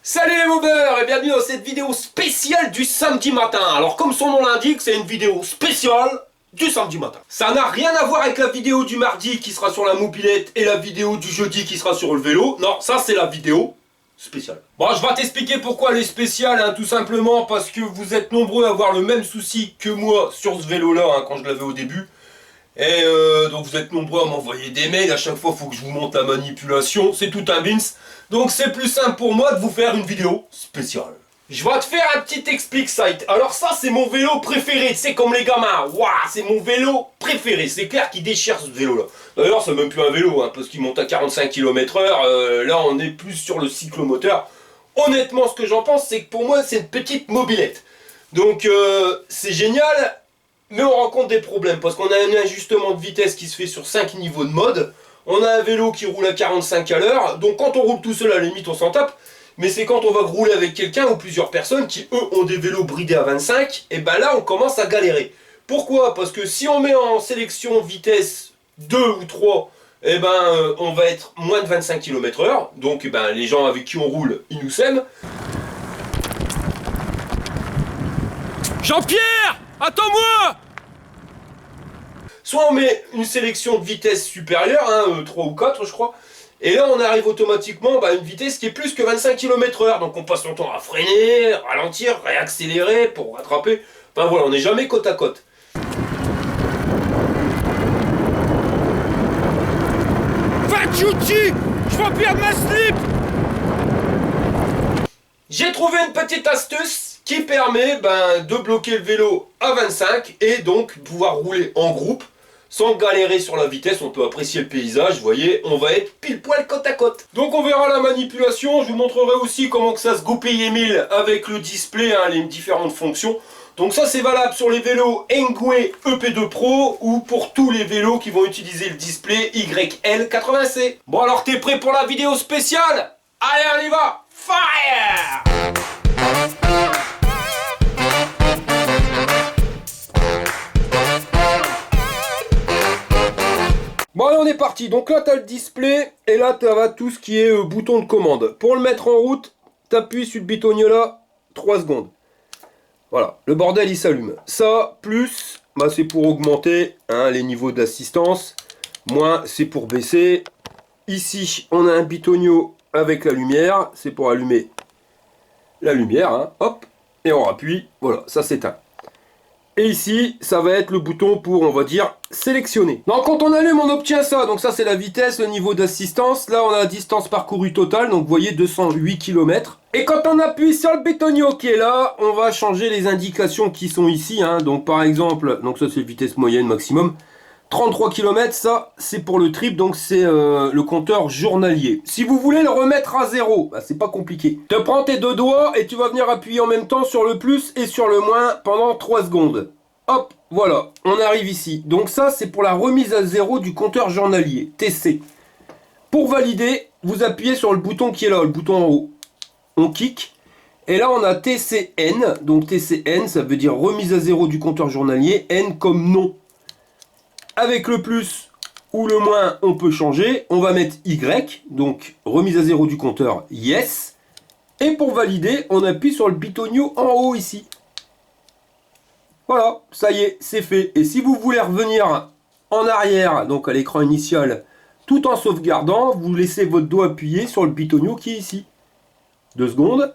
Salut les moveurs et bienvenue dans cette vidéo spéciale du samedi matin. Alors comme son nom l'indique, c'est une vidéo spéciale du samedi matin. Ça n'a rien à voir avec la vidéo du mardi qui sera sur la mobilette et la vidéo du jeudi qui sera sur le vélo. Non, ça c'est la vidéo spéciale. Bon, je vais t'expliquer pourquoi elle est spéciale, hein, tout simplement parce que vous êtes nombreux à avoir le même souci que moi sur ce vélo là, quand je l'avais au début. Et donc vous êtes nombreux à m'envoyer des mails, à chaque fois il faut que je vous montre la manipulation, c'est tout un bins. Donc c'est plus simple pour moi de vous faire une vidéo spéciale. Je vais te faire un petit explique site. Alors ça c'est mon vélo préféré, c'est comme les gamins. Waouh, c'est mon vélo préféré, c'est clair qu'il déchire ce vélo là. D'ailleurs c'est même plus un vélo, parce qu'il monte à 45 km/h, là on est plus sur le cyclomoteur. Honnêtement ce que j'en pense c'est que pour moi c'est une petite mobilette. Donc c'est génial. Mais on rencontre des problèmes parce qu'on a un ajustement de vitesse qui se fait sur 5 niveaux de mode. On a un vélo qui roule à 45 à l'heure. Donc quand on roule tout seul, à la limite on s'en tape. Mais c'est quand on va rouler avec quelqu'un ou plusieurs personnes qui eux ont des vélos bridés à 25. Et ben là on commence à galérer. Pourquoi? Parce que si on met en sélection vitesse 2 ou 3, et ben on va être moins de 25 km/h. Donc les gens avec qui on roule, ils nous sèment. Jean-Pierre! Attends-moi! Soit on met une sélection de vitesse supérieure, 3 ou 4 je crois, et là on arrive automatiquement à une vitesse qui est plus que 25 km/h, donc on passe son temps à freiner, ralentir, réaccélérer pour rattraper, enfin voilà, on n'est jamais côte à côte. Va te chuter! Je vais perdre ma slip! J'ai trouvé une petite astuce qui permet de bloquer le vélo à 25 et donc pouvoir rouler en groupe sans galérer sur la vitesse. On peut apprécier le paysage, vous voyez, on va être pile poil côte à côte. Donc on verra la manipulation, je vous montrerai aussi comment que ça se goupille Emile avec le display, les différentes fonctions. Donc ça c'est valable sur les vélos Engwe EP2 Pro ou pour tous les vélos qui vont utiliser le display YL80C. Bon alors t'es prêt pour la vidéo spéciale? Allez on y va! Fire! Bon allez on est parti, donc là tu as le display et là tu as tout ce qui est bouton de commande. Pour le mettre en route, tu appuies sur le bitonio là, 3 secondes. Voilà, le bordel il s'allume. Ça, plus, c'est pour augmenter les niveaux d'assistance. Moins, c'est pour baisser. Ici, on a un bitonio avec la lumière, c'est pour allumer la lumière, hop, et on appuie, voilà, ça s'éteint. Et ici, ça va être le bouton pour, on va dire, sélectionner. Donc quand on allume, on obtient ça. Donc ça, c'est la vitesse, le niveau d'assistance. Là, on a la distance parcourue totale. Donc vous voyez, 208 km. Et quand on appuie sur le bitonio qui est là, on va changer les indications qui sont ici. Donc par exemple, donc ça c'est vitesse moyenne maximum. 33 km, ça c'est pour le trip, donc c'est le compteur journalier. Si vous voulez le remettre à zéro, c'est pas compliqué. Tu prends tes deux doigts et tu vas venir appuyer en même temps sur le plus et sur le moins pendant 3 secondes. Hop, voilà, on arrive ici. Donc ça c'est pour la remise à zéro du compteur journalier, TC. Pour valider, vous appuyez sur le bouton qui est là, le bouton en haut. On kick. Et là on a TCN, donc TCN ça veut dire remise à zéro du compteur journalier, N comme non. Avec le plus ou le moins, on peut changer. On va mettre Y, donc remise à zéro du compteur, yes. Et pour valider, on appuie sur le bitonio en haut ici. Voilà, ça y est, c'est fait. Et si vous voulez revenir en arrière, donc à l'écran initial, tout en sauvegardant, vous laissez votre doigt appuyé sur le bitonio qui est ici. 2 secondes.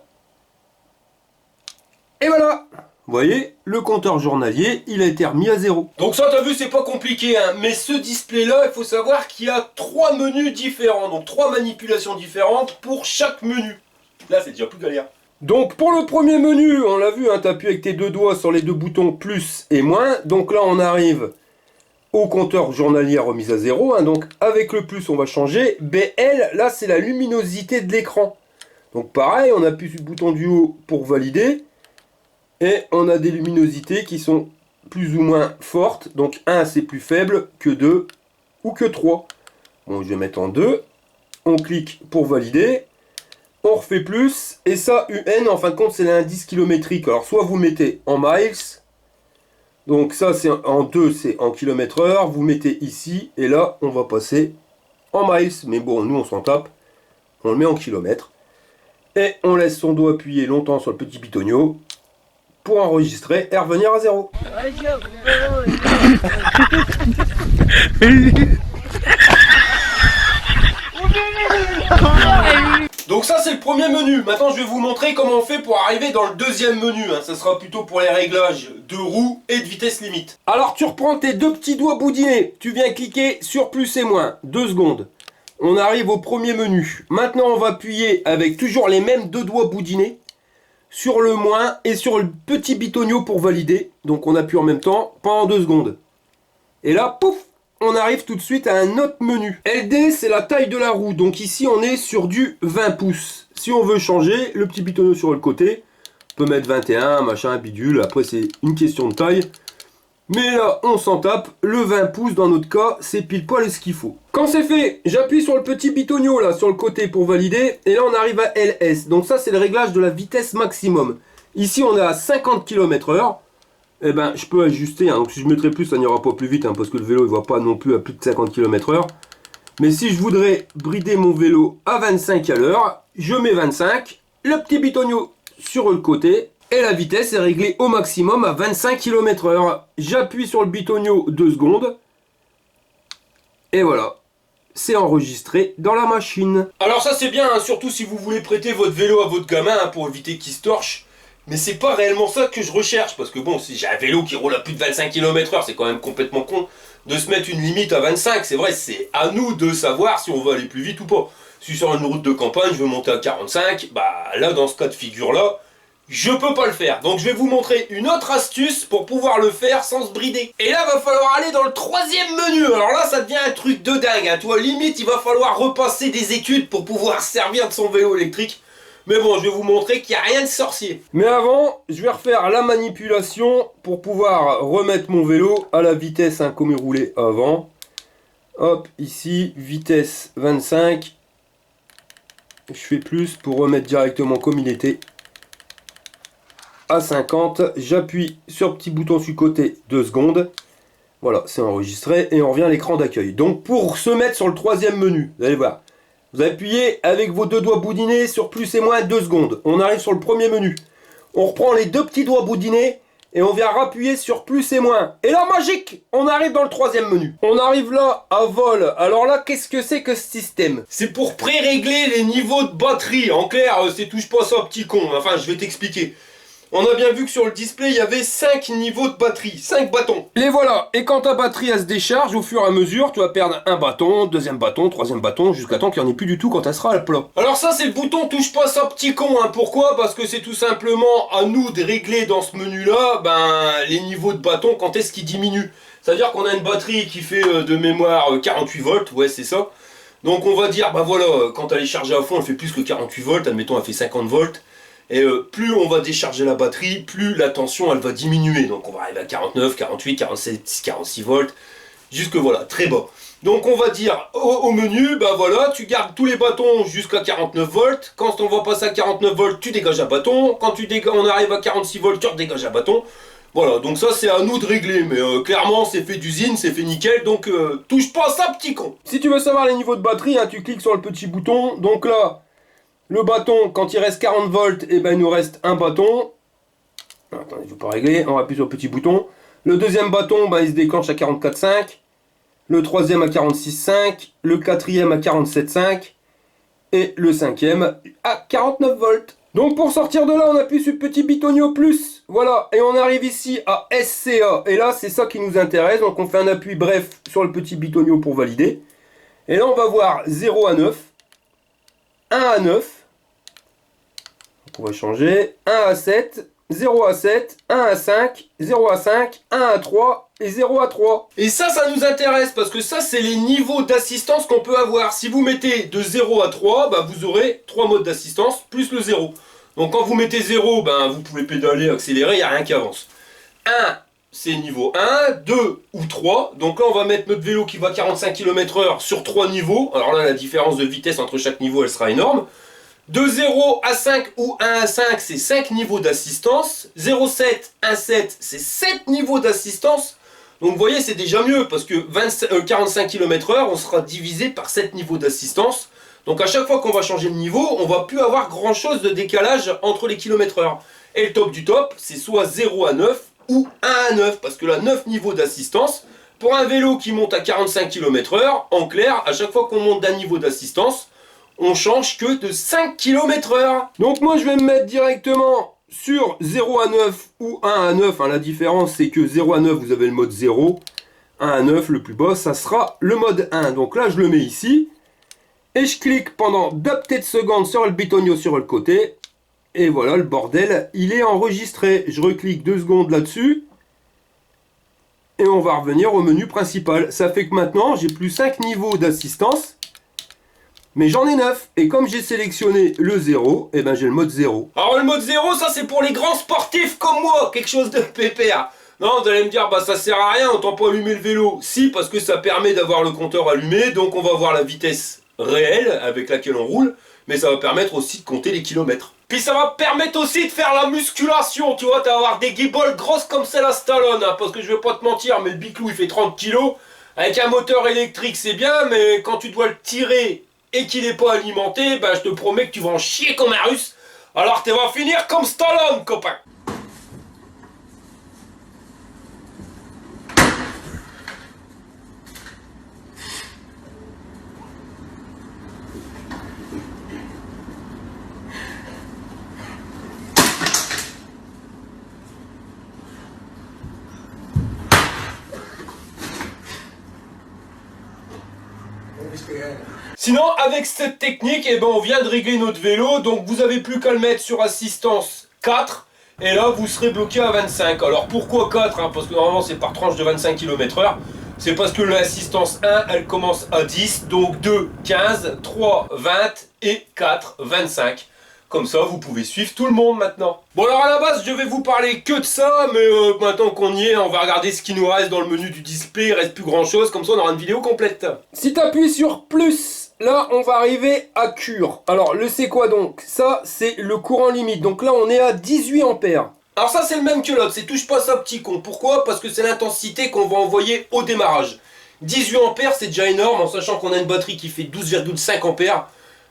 Et voilà! Vous voyez, le compteur journalier, il a été remis à zéro. Donc ça, t'as vu, c'est pas compliqué, mais ce display-là, il faut savoir qu'il y a 3 menus différents, donc 3 manipulations différentes pour chaque menu. Là, c'est déjà plus galère. Donc pour le premier menu, on l'a vu, t'appuies avec tes deux doigts sur les deux boutons plus et moins. Donc là, on arrive au compteur journalier remis à zéro. Donc avec le plus, on va changer. BL, là, c'est la luminosité de l'écran. Donc pareil, on appuie sur le bouton du haut pour valider. Et on a des luminosités qui sont plus ou moins fortes. Donc 1 c'est plus faible que 2 ou que 3. Bon, je vais mettre en 2. On clique pour valider. On refait plus. Et ça, UN, en fin de compte, c'est l'indice kilométrique. Alors soit vous mettez en miles. Donc ça, c'est en 2, c'est en km/h. Vous mettez ici. Et là, on va passer en miles. Mais bon, nous, on s'en tape. On le met en kilomètres. Et on laisse son doigt appuyé longtemps sur le petit bitonio pour enregistrer et revenir à 0. Donc ça c'est le premier menu. Maintenant je vais vous montrer comment on fait pour arriver dans le deuxième menu. Ça sera plutôt pour les réglages de roue et de vitesse limite. Alors tu reprends tes deux petits doigts boudinés. Tu viens cliquer sur plus et moins. 2 secondes. On arrive au premier menu. Maintenant on va appuyer avec toujours les mêmes deux doigts boudinés sur le moins et sur le petit bitonio pour valider. Donc on appuie en même temps pendant 2 secondes. Et là, pouf, on arrive tout de suite à un autre menu. LD, c'est la taille de la roue. Donc ici, on est sur du 20 pouces. Si on veut changer, le petit bitonio sur le côté, on peut mettre 21, machin, bidule. Après, c'est une question de taille. Mais là, on s'en tape. Le 20 pouces, dans notre cas, c'est pile poil ce qu'il faut. Quand c'est fait, j'appuie sur le petit bitonio, là, sur le côté pour valider. Et là, on arrive à LS. Donc ça, c'est le réglage de la vitesse maximum. Ici, on est à 50 km/h. Eh ben, je peux ajuster, donc si je mettrais plus, ça n'ira pas plus vite, parce que le vélo, il va pas non plus à plus de 50 km/h. Mais si je voudrais brider mon vélo à 25 à l'heure, je mets 25, le petit bitonio sur le côté, et la vitesse est réglée au maximum à 25 km/h. J'appuie sur le bitonio 2 secondes, et voilà, c'est enregistré dans la machine. Alors ça c'est bien, surtout si vous voulez prêter votre vélo à votre gamin, pour éviter qu'il se torche. Mais c'est pas réellement ça que je recherche, parce que bon, si j'ai un vélo qui roule à plus de 25 km/h, c'est quand même complètement con de se mettre une limite à 25. C'est vrai, c'est à nous de savoir si on veut aller plus vite ou pas. Si sur une route de campagne, je veux monter à 45, bah là, dans ce cas de figure-là, je peux pas le faire. Donc je vais vous montrer une autre astuce pour pouvoir le faire sans se brider. Et là, va falloir aller dans le troisième menu. Alors là, ça devient un truc de dingue. Toi, limite, il va falloir repasser des études pour pouvoir se servir de son vélo électrique. Mais bon, je vais vous montrer qu'il n'y a rien de sorcier. Mais avant, je vais refaire la manipulation pour pouvoir remettre mon vélo à la vitesse comme il roulait avant. Hop, ici, vitesse 25. Je fais plus pour remettre directement comme il était à 50. J'appuie sur le petit bouton sur le côté 2 secondes. Voilà, c'est enregistré et on revient à l'écran d'accueil. Donc pour se mettre sur le troisième menu, vous allez voir. Vous appuyez avec vos deux doigts boudinés sur plus et moins 2 secondes. On arrive sur le premier menu. On reprend les deux petits doigts boudinés et on vient rappuyer sur plus et moins. Et là, magique, on arrive dans le troisième menu. On arrive là à vol. Alors là, qu'est-ce que c'est que ce système? C'est pour pré-régler les niveaux de batterie. En clair, c'est touche pas ça, petit con. Enfin, je vais t'expliquer. On a bien vu que sur le display, il y avait 5 niveaux de batterie, 5 bâtons. Les voilà, et quand ta batterie elle se décharge, au fur et à mesure, tu vas perdre un bâton, deuxième bâton, troisième bâton, jusqu'à temps qu'il n'y en ait plus du tout quand elle sera à plat. Alors ça, c'est le bouton touche pas ça petit con, Pourquoi? Parce que c'est tout simplement à nous de régler dans ce menu-là, les niveaux de bâton quand est-ce qu'ils diminuent. C'est-à-dire qu'on a une batterie qui fait de mémoire 48 volts, ouais c'est ça. Donc on va dire, voilà, quand elle est chargée à fond, elle fait plus que 48 volts, admettons elle fait 50 volts. Et plus on va décharger la batterie, plus la tension elle va diminuer. Donc on va arriver à 49, 48, 47, 46 volts, jusque voilà, très bas. Donc on va dire au menu, voilà, tu gardes tous les bâtons jusqu'à 49 volts. Quand on va passer à 49 volts, tu dégages un bâton. Quand on arrive à 46 volts, tu redégages un bâton. Voilà, donc ça c'est à nous de régler, mais clairement c'est fait d'usine, c'est fait nickel, donc touche pas à ça petit con. Si tu veux savoir les niveaux de batterie, tu cliques sur le petit bouton, donc là... Le bâton, quand il reste 40 volts, il nous reste un bâton. Attendez, je ne vais pas régler, on appuie sur le petit bouton. Le deuxième bâton, il se déclenche à 44,5. Le troisième à 46,5. Le quatrième à 47,5. Et le cinquième à 49 volts. Donc pour sortir de là, on appuie sur le petit bitonio plus. Voilà, et on arrive ici à SCA. Et là, c'est ça qui nous intéresse. Donc on fait un appui bref sur le petit bitonio pour valider. Et là, on va voir 0 à 9. 1 à 9. On va changer 1 à 7, 0 à 7, 1 à 5, 0 à 5, 1 à 3 et 0 à 3. Et ça nous intéresse parce que ça, c'est les niveaux d'assistance qu'on peut avoir. Si vous mettez de 0 à 3, vous aurez 3 modes d'assistance plus le 0. Donc quand vous mettez 0, vous pouvez pédaler, accélérer, il n'y a rien qui avance. 1, c'est niveau 1, 2 ou 3. Donc là, on va mettre notre vélo qui va à 45 km/h sur 3 niveaux. Alors là, la différence de vitesse entre chaque niveau, elle sera énorme. De 0 à 5 ou 1 à 5, c'est 5 niveaux d'assistance. 0,7, 1,7, c'est 7 niveaux d'assistance. Donc vous voyez, c'est déjà mieux parce que 45 km/h, on sera divisé par 7 niveaux d'assistance. Donc à chaque fois qu'on va changer de niveau, on va plus avoir grand chose de décalage entre les km/h. Et le top du top, c'est soit 0 à 9 ou 1 à 9, parce que là, 9 niveaux d'assistance, pour un vélo qui monte à 45 km/h, en clair, à chaque fois qu'on monte d'un niveau d'assistance, on change que de 5 km/h. Donc moi je vais me mettre directement sur 0 à 9 ou 1 à 9. Hein. La différence c'est que 0 à 9 vous avez le mode 0. 1 à 9 le plus bas ça sera le mode 1. Donc là je le mets ici. Et je clique pendant 2 petites secondes sur le bitonio sur le côté. Et voilà le bordel il est enregistré. Je reclique 2 secondes là-dessus. Et on va revenir au menu principal. Ça fait que maintenant j'ai plus 5 niveaux d'assistance. Mais j'en ai 9, et comme j'ai sélectionné le 0, et ben j'ai le mode 0. Alors le mode 0, ça c'est pour les grands sportifs comme moi, quelque chose de pépère. Non, vous allez me dire, bah ça sert à rien, autant pas allumer le vélo. Si, parce que ça permet d'avoir le compteur allumé, donc on va voir la vitesse réelle avec laquelle on roule, mais ça va permettre aussi de compter les kilomètres. Puis ça va permettre aussi de faire la musculation, tu vois, tu vas avoir des guibolles grosses comme celle à Stallone, hein, parce que je vais pas te mentir, mais le Biclou il fait 30 kg, avec un moteur électrique c'est bien, mais quand tu dois le tirer et qu'il n'est pas alimenté, ben je te promets que tu vas en chier comme un russe. Alors tu vas finir comme Stallone, copain. Sinon, avec cette technique, eh ben, on vient de régler notre vélo, donc vous avez plus qu'à le mettre sur assistance 4, et là vous serez bloqué à 25. Alors pourquoi 4 hein? Parce que normalement c'est par tranche de 25 km/h. C'est parce que l'assistance 1, elle commence à 10, donc 2, 15, 3, 20 et 4, 25. Comme ça, vous pouvez suivre tout le monde maintenant. Bon alors à la base, je vais vous parler que de ça, mais maintenant qu'on y est, on va regarder ce qui nous reste dans le menu du display. Il reste plus grand chose, comme ça on aura une vidéo complète. Si tu appuies sur plus, là on va arriver à cure. Alors le c'est quoi donc? Ça c'est le courant limite, donc là on est à 18 ampères. Alors ça c'est le même que l'autre, c'est touche pas ça petit con. Pourquoi? Parce que c'est l'intensité qu'on va envoyer au démarrage. 18 ampères c'est déjà énorme, en sachant qu'on a une batterie qui fait 12,5 ampères.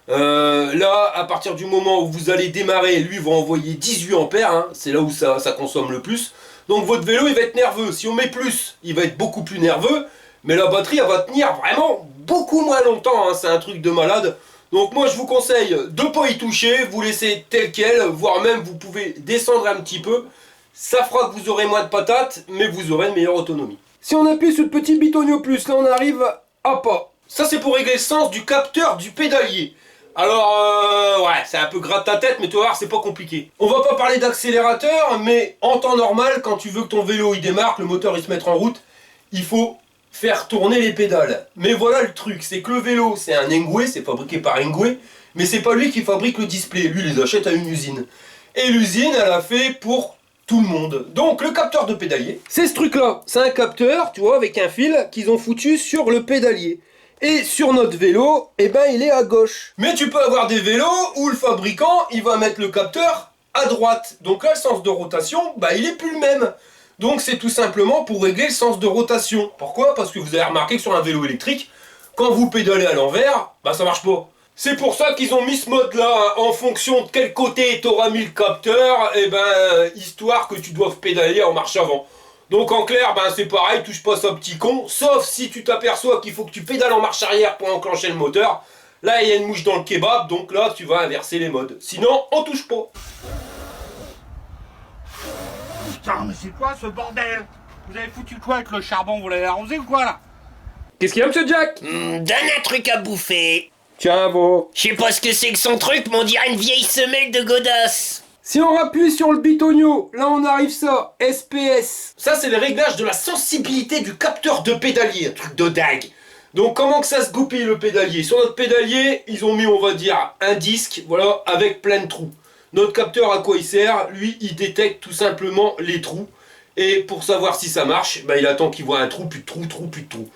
Là, à partir du moment où vous allez démarrer, lui va envoyer 18 ampères, hein, c'est là où ça consomme le plus. Donc votre vélo, il va être nerveux. Si on met plus, il va être beaucoup plus nerveux. Mais la batterie, elle va tenir vraiment beaucoup moins longtemps, hein, c'est un truc de malade. Donc moi, je vous conseille de ne pas y toucher, vous laissez tel quel, voire même vous pouvez descendre un petit peu. Ça fera que vous aurez moins de patates, mais vous aurez une meilleure autonomie. Si on appuie sur le petit bitonio plus, là on arrive à pas. Ça c'est pour régler le sens du capteur du pédalier. Alors, ouais, c'est un peu gratte ta tête, mais tu vas voir, c'est pas compliqué. On va pas parler d'accélérateur, mais en temps normal, quand tu veux que ton vélo il démarre, que le moteur il se mette en route, il faut faire tourner les pédales. Mais voilà le truc, c'est que le vélo, c'est un Engwe, c'est fabriqué par Engwe, mais c'est pas lui qui fabrique le display, lui il les achète à une usine. Et l'usine, elle a fait pour tout le monde. Donc le capteur de pédalier, c'est ce truc-là. C'est un capteur, tu vois, avec un fil qu'ils ont foutu sur le pédalier. Et sur notre vélo, eh ben il est à gauche. Mais tu peux avoir des vélos où le fabricant, il va mettre le capteur à droite. Donc là, le sens de rotation, bah il est plus le même. Donc c'est tout simplement pour régler le sens de rotation. Pourquoi? Parce que vous avez remarqué que sur un vélo électrique, quand vous pédalez à l'envers, bah ça marche pas. C'est pour ça qu'ils ont mis ce mode là, hein, en fonction de quel côté t'auras mis le capteur, et ben histoire que tu doives pédaler en marche avant. Donc en clair, ben c'est pareil, touche pas ça petit con, sauf si tu t'aperçois qu'il faut que tu pédales en marche arrière pour enclencher le moteur. Là il y a une mouche dans le kebab, donc là tu vas inverser les modes. Sinon, on touche pas. Putain, mais c'est quoi ce bordel? Vous avez foutu quoi avec le charbon? Vous l'avez arrosé ou quoi là? Qu'est-ce qu'il y a, monsieur Jack? Donne un truc à bouffer. Tiens, vo. Je sais pas ce que c'est que son truc, mais on dirait une vieille semelle de godasse. Si on appuie sur le bitonio, là on arrive ça, SPS. Ça c'est les réglages de la sensibilité du capteur de pédalier, un truc de dingue. Donc comment que ça se goupille le pédalier? Sur notre pédalier, ils ont mis on va dire un disque, voilà, avec plein de trous. Notre capteur à quoi il sert? Lui il détecte tout simplement les trous. Et pour savoir si ça marche, bah, il attend qu'il voit un trou, plus de trou, plus de trou.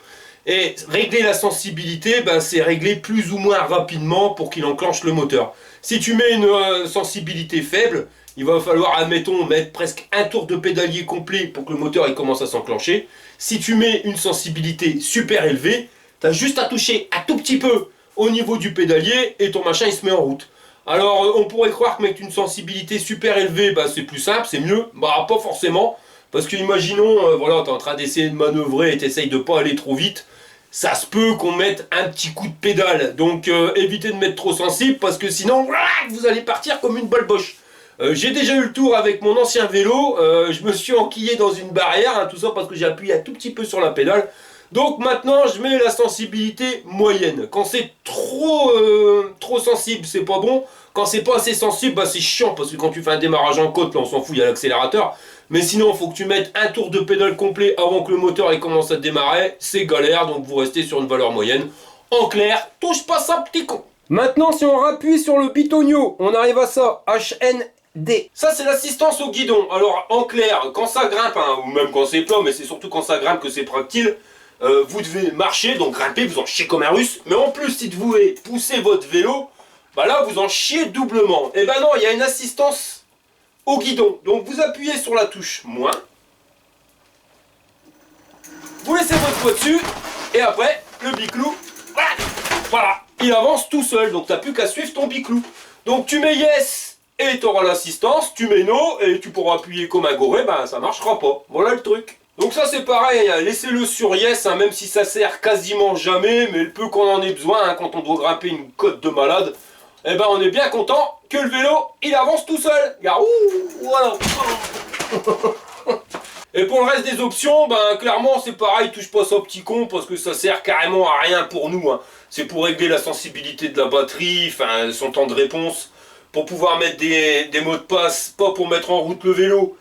Et régler la sensibilité, bah, c'est régler plus ou moins rapidement pour qu'il enclenche le moteur. Si tu mets une sensibilité faible, il va falloir, admettons, mettre presque un tour de pédalier complet pour que le moteur il commence à s'enclencher. Si tu mets une sensibilité super élevée, tu as juste à toucher un tout petit peu au niveau du pédalier et ton machin il se met en route. Alors on pourrait croire que mettre une sensibilité super élevée, bah, c'est plus simple, c'est mieux. Bah pas forcément, parce que imaginons, voilà, tu es en train d'essayer de manœuvrer et tu essayes de pas aller trop vite. Ça se peut qu'on mette un petit coup de pédale, donc évitez de mettre trop sensible, parce que sinon, vous allez partir comme une balle boche. J'ai déjà eu le tour avec mon ancien vélo, je me suis enquillé dans une barrière, hein, tout ça parce que j'ai appuyé un tout petit peu sur la pédale. Donc maintenant je mets la sensibilité moyenne. Quand c'est trop sensible, c'est pas bon. Quand c'est pas assez sensible, bah c'est chiant, parce que quand tu fais un démarrage en côte, là on s'en fout, il y a l'accélérateur. Mais sinon il faut que tu mettes un tour de pédale complet avant que le moteur il commence à démarrer. C'est galère, donc vous restez sur une valeur moyenne. En clair, touche pas ça petit con. Maintenant si on rappuie sur le bitonio, on arrive à ça, HND. Ça c'est l'assistance au guidon. Alors en clair, quand ça grimpe, hein, ou même quand c'est plat, mais c'est surtout quand ça grimpe que c'est pratique. Vous devez marcher, donc grimper, vous en chiez comme un russe. Mais en plus, si vous voulez pousser votre vélo, bah là, vous en chiez doublement. Et ben non, il y a une assistance au guidon. Donc vous appuyez sur la touche moins. Vous laissez votre poids dessus. Et après, le biclou, voilà, il avance tout seul. Donc t'as plus qu'à suivre ton biclou. Donc tu mets yes et tu auras l'assistance. Tu mets no et tu pourras appuyer comme un goré, ben ça marchera pas. Voilà le truc. Donc ça c'est pareil, hein, laissez-le sur yes, hein, même si ça sert quasiment jamais, mais le peu qu'on en ait besoin, hein, quand on doit grimper une côte de malade, eh ben on est bien content que le vélo, il avance tout seul. Regarde, voilà. Et pour le reste des options, ben clairement c'est pareil, touche pas ça petit con, parce que ça sert carrément à rien pour nous. Hein. C'est pour régler la sensibilité de la batterie, enfin son temps de réponse, pour pouvoir mettre des mots de passe, pas pour mettre en route le vélo,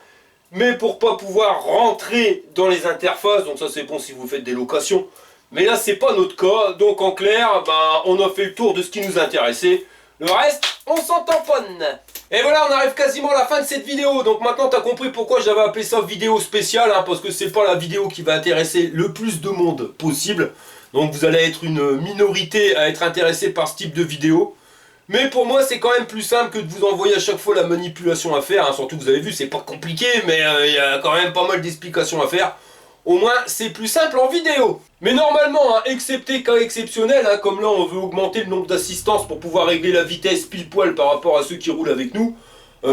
mais pour pas pouvoir rentrer dans les interfaces. Donc ça c'est bon si vous faites des locations, mais là c'est pas notre cas. Donc en clair, ben, on a fait le tour de ce qui nous intéressait. Le reste, on s'en tamponne. Et voilà, on arrive quasiment à la fin de cette vidéo. Donc maintenant tu as compris pourquoi j'avais appelé ça vidéo spéciale, hein, parce que c'est pas la vidéo qui va intéresser le plus de monde possible. Donc vous allez être une minorité à être intéressé par ce type de vidéo. Mais pour moi c'est quand même plus simple que de vous envoyer à chaque fois la manipulation à faire, hein. Surtout vous avez vu c'est pas compliqué, mais il y a quand même pas mal d'explications à faire. Au moins c'est plus simple en vidéo. Mais normalement, hein, excepté cas exceptionnel, hein, comme là on veut augmenter le nombre d'assistances pour pouvoir régler la vitesse pile poil par rapport à ceux qui roulent avec nous,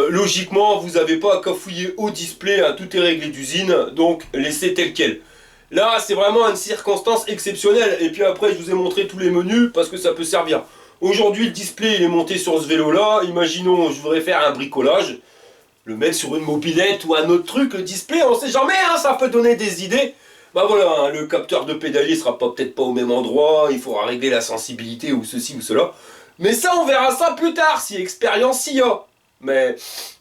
logiquement vous n'avez pas à cafouiller au display, hein, tout est réglé d'usine, donc laissez tel quel. Là c'est vraiment une circonstance exceptionnelle, et puis après je vous ai montré tous les menus parce que ça peut servir. Aujourd'hui le display il est monté sur ce vélo là, imaginons je voudrais faire un bricolage, le mettre sur une mobilette ou un autre truc, le display on sait jamais, hein, ça peut donner des idées. Bah voilà, hein, le capteur de pédalier sera peut-être pas au même endroit, il faudra régler la sensibilité ou ceci ou cela. Mais ça on verra ça plus tard, si expérience y a. Mais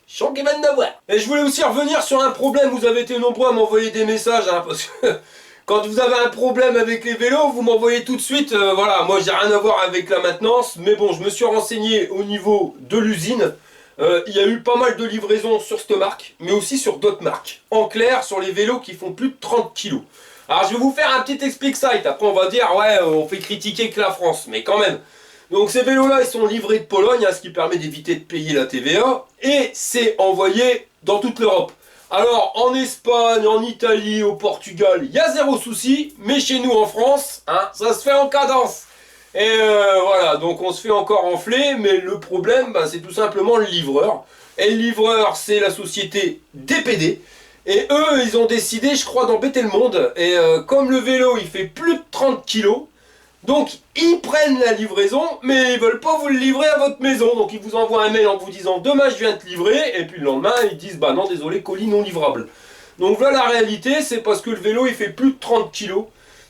je sens qu'il va en avoir. Et je voulais aussi revenir sur un problème, vous avez été nombreux à m'envoyer des messages, hein, parce que... Quand vous avez un problème avec les vélos, vous m'envoyez tout de suite, voilà, moi j'ai rien à voir avec la maintenance, mais bon, je me suis renseigné au niveau de l'usine. Il y a eu pas mal de livraisons sur cette marque, mais aussi sur d'autres marques. En clair, sur les vélos qui font plus de 30 kg. Alors je vais vous faire un petit explique site, après on va dire, ouais, on fait critiquer que la France, mais quand même. Donc ces vélos-là, ils sont livrés de Pologne, hein, ce qui permet d'éviter de payer la TVA, et c'est envoyé dans toute l'Europe. Alors, en Espagne, en Italie, au Portugal, il y a zéro souci, mais chez nous en France, hein, ça se fait en cadence. Et voilà, donc on se fait encore enfler, mais le problème, bah, c'est tout simplement le livreur. Et le livreur, c'est la société DPD. Et eux, ils ont décidé, je crois, d'embêter le monde. Et comme le vélo, il fait plus de 30 kg, donc ils prennent la livraison, mais ils veulent pas vous le livrer à votre maison. Donc ils vous envoient un mail en vous disant demain je viens te livrer, et puis le lendemain ils disent bah non désolé, colis non livrable. Donc voilà la réalité, c'est parce que le vélo il fait plus de 30 kg.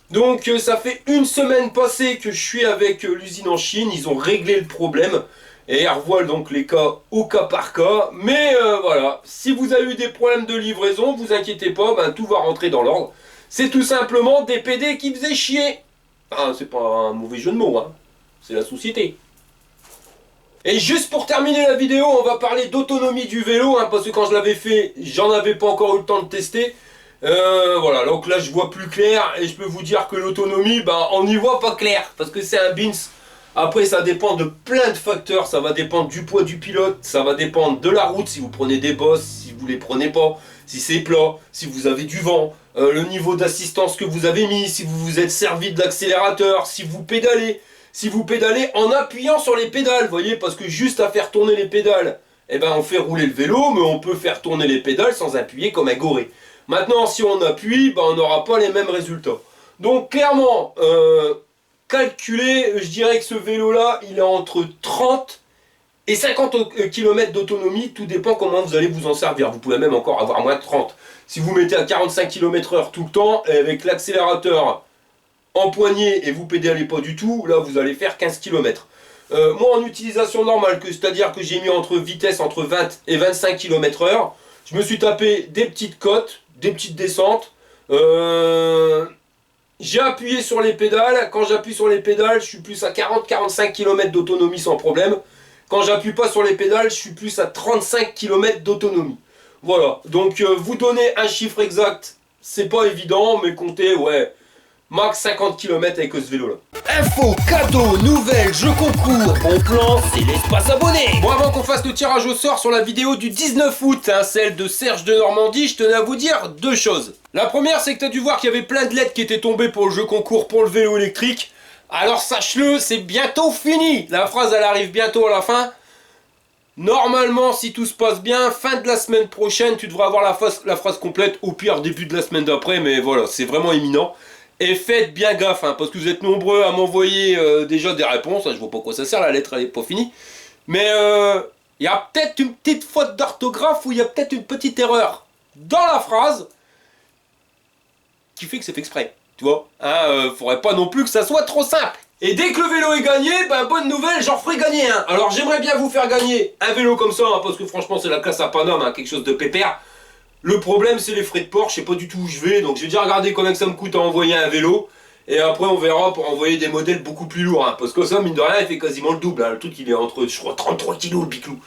Donc ça fait une semaine passée que je suis avec l'usine en Chine, ils ont réglé le problème. Et ils revoient donc les cas au cas par cas. Mais voilà, si vous avez eu des problèmes de livraison, vous inquiétez pas, ben, tout va rentrer dans l'ordre. C'est tout simplement des PD qui faisaient chier. Ah, c'est pas un mauvais jeu de mots, hein. C'est la société. Et juste pour terminer la vidéo, on va parler d'autonomie du vélo, hein, parce que quand je l'avais fait, j'en avais pas encore eu le temps de tester. Voilà, donc là je vois plus clair, et je peux vous dire que l'autonomie, ben, on n'y voit pas clair, parce que c'est un Bins. Après ça dépend de plein de facteurs, ça va dépendre du poids du pilote, ça va dépendre de la route, si vous prenez des bosses, si vous les prenez pas, si c'est plat, si vous avez du vent, le niveau d'assistance que vous avez mis, si vous vous êtes servi de l'accélérateur, si vous pédalez, si vous pédalez en appuyant sur les pédales, vous voyez, parce que juste à faire tourner les pédales, eh ben on fait rouler le vélo, mais on peut faire tourner les pédales sans appuyer comme un goré. Maintenant, si on appuie, ben, on n'aura pas les mêmes résultats. Donc clairement, calculé, je dirais que ce vélo-là, il est entre 30 et 50 km d'autonomie, tout dépend comment vous allez vous en servir. Vous pouvez même encore avoir moins de 30. Si vous mettez à 45 km/h tout le temps, avec l'accélérateur en poignée et vous pédalez pas du tout, là vous allez faire 15 km. Moi en utilisation normale, c'est-à-dire que j'ai mis entre vitesse entre 20 et 25 km/h, je me suis tapé des petites côtes, des petites descentes, j'ai appuyé sur les pédales. Quand j'appuie sur les pédales, je suis plus à 40-45 km d'autonomie sans problème. Quand j'appuie pas sur les pédales, je suis plus à 35 km d'autonomie. Voilà, donc vous donner un chiffre exact, c'est pas évident, mais comptez, ouais, max 50 km avec ce vélo-là. Info, cadeau, nouvelles, jeux concours, bon plan, c'est l'espace abonné. Bon, avant qu'on fasse le tirage au sort sur la vidéo du 19 août, hein, celle de Serge de Normandie, je tenais à vous dire deux choses. La première, c'est que tu as dû voir qu'il y avait plein de lettres qui étaient tombées pour le jeu concours pour le vélo électrique. Alors sache-le, c'est bientôt fini. La phrase, elle arrive bientôt à la fin. Normalement, si tout se passe bien, fin de la semaine prochaine, tu devras avoir la phrase complète, au pire début de la semaine d'après, mais voilà, c'est vraiment imminent. Et faites bien gaffe, hein, parce que vous êtes nombreux à m'envoyer déjà des réponses. Je vois pas à quoi ça sert, la lettre elle est pas finie. Mais il y a peut-être une petite faute d'orthographe ou il y a peut-être une petite erreur dans la phrase qui fait que c'est fait exprès. Tu vois, hein, faudrait pas non plus que ça soit trop simple. Et dès que le vélo est gagné, ben bonne nouvelle, j'en ferai gagner un. Alors j'aimerais bien vous faire gagner un vélo comme ça, hein, parce que franchement c'est la classe à Paname, hein, quelque chose de pépère. Le problème c'est les frais de port, je sais pas du tout où je vais, donc je vais déjà regarder combien que ça me coûte à envoyer un vélo. Et après on verra pour envoyer des modèles beaucoup plus lourds, hein, parce que ça mine de rien il fait quasiment le double, hein. Le truc il est entre, je crois, 33 kg le biclou.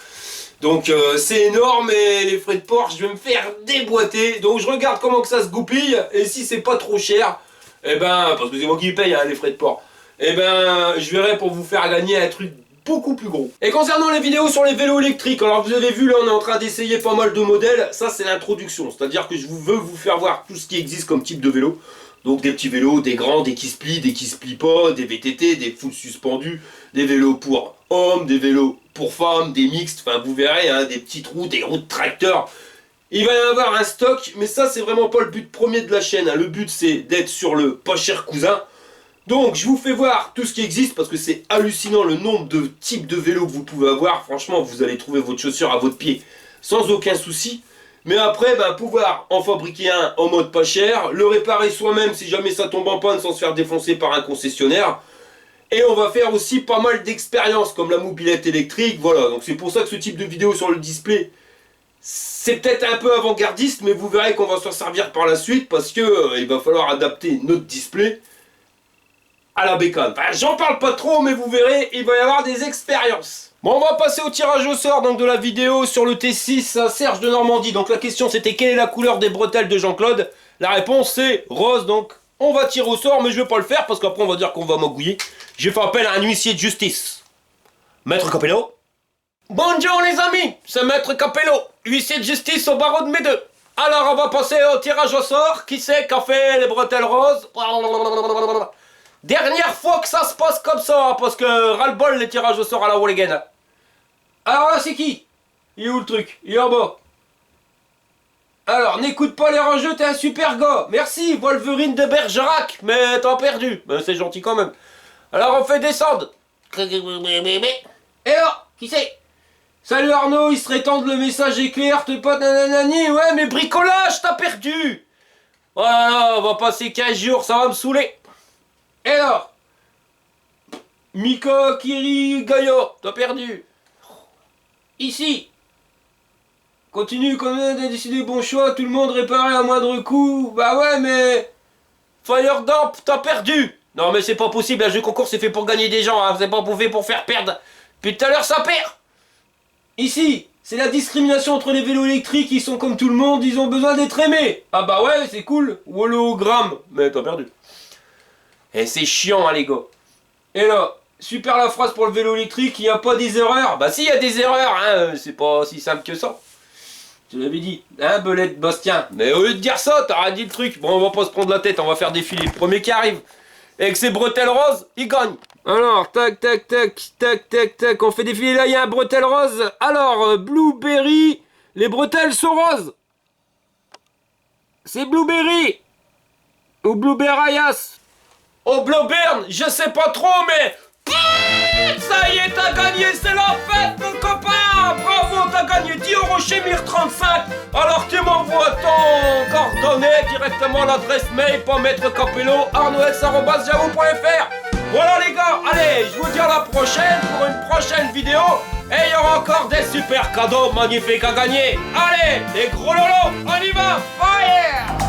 Donc c'est énorme et les frais de port je vais me faire déboîter. Donc je regarde comment que ça se goupille, et si c'est pas trop cher, eh ben, parce que c'est moi qui paye hein, les frais de port, eh ben je verrai pour vous faire gagner un truc beaucoup plus gros. Et concernant les vidéos sur les vélos électriques, alors vous avez vu là on est en train d'essayer pas mal de modèles, ça c'est l'introduction, c'est-à-dire que je veux vous faire voir tout ce qui existe comme type de vélo. Donc des petits vélos, des grands, des qui se plient pas, des VTT, des full suspendus, des vélos pour hommes, des vélos pour femmes, des mixtes, enfin vous verrez, hein, des petites roues, des roues de tracteur. Il va y avoir un stock, mais ça c'est vraiment pas le but premier de la chaîne, hein. Le but c'est d'être sur le pas cher cousin. Donc je vous fais voir tout ce qui existe parce que c'est hallucinant le nombre de types de vélos que vous pouvez avoir. Franchement vous allez trouver votre chaussure à votre pied sans aucun souci. Mais après ben, pouvoir en fabriquer un en mode pas cher, le réparer soi-même si jamais ça tombe en panne sans se faire défoncer par un concessionnaire. Et on va faire aussi pas mal d'expériences comme la mobilette électrique. Voilà, donc c'est pour ça que ce type de vidéo sur le display, c'est peut-être un peu avant-gardiste, mais vous verrez qu'on va s'en servir par la suite parce que il va falloir adapter notre display à la bécane. Enfin, j'en parle pas trop, mais vous verrez, il va y avoir des expériences. Bon, on va passer au tirage au sort donc de la vidéo sur le T6 à Serge de Normandie. Donc la question c'était quelle est la couleur des bretelles de Jean-Claude? La réponse c'est rose, donc on va tirer au sort, mais je vais pas le faire parce qu'après on va dire qu'on va m'agouiller. J'ai fait appel à un huissier de justice. Maître Capello. Bonjour les amis, c'est Maître Capello, huissier de justice au barreau de Médeux. Alors on va passer au tirage au sort. Qui c'est qui a fait les bretelles roses? Dernière fois que ça se passe comme ça, parce que ras-le-bol les tirages au sort à la Walligan. Alors là c'est qui? Il est où le truc? Il est en bas. Alors n'écoute pas les rageux, t'es un super gars. Merci Wolverine de Bergerac, mais t'as perdu. Ben, c'est gentil quand même. Alors on fait descendre. Et là, qui c'est? Salut Arnaud, il serait temps de le message éclair, t'es pas nananani. Ouais mais bricolage, t'as perdu. Voilà, on va passer 15 jours, ça va me saouler. Et alors Mika Kiri Gaïa, t'as perdu. Ici. Continue quand même de décider bon choix, tout le monde réparé à moindre coût. Bah ouais mais... Firedamp, t'as perdu. Non mais c'est pas possible, un jeu concours c'est fait pour gagner des gens, hein. C'est pas fait pour faire perdre. Puis tout à l'heure ça perd. Ici, c'est la discrimination entre les vélos électriques, ils sont comme tout le monde, ils ont besoin d'être aimés. Ah bah ouais, c'est cool, hologramme. Mais t'as perdu. Et c'est chiant hein les gars. Et là, super la phrase pour le vélo électrique, il n'y a pas des erreurs. Bah si, il y a des erreurs, hein, c'est pas si simple que ça. Je l'avais dit, hein Belette Bastien. Mais au lieu de dire ça, t'aurais dit le truc. Bon, on va pas se prendre la tête, on va faire défiler le premier qui arrive. Et avec ses bretelles roses, il gagne. Alors, tac, tac, tac, tac, tac, tac, on fait défiler, là, il y a un bretelle rose. Alors, Blueberry, les bretelles sont roses. C'est Blueberry. Ou Blueberryas. Oh, Blowburn, je sais pas trop, mais... Ça y est, t'as gagné, c'est la fête, mon copain. Bravo, t'as gagné 10 € chez Mir35. Alors, tu m'envoies ton coordonnée directement à l'adresse mail pour mettre Capello, arnoex@yahoo.fr. Voilà les gars, allez, je vous dis à la prochaine pour une prochaine vidéo. Et il y aura encore des super cadeaux magnifiques à gagner. Allez, les gros lolos, on y va, fire!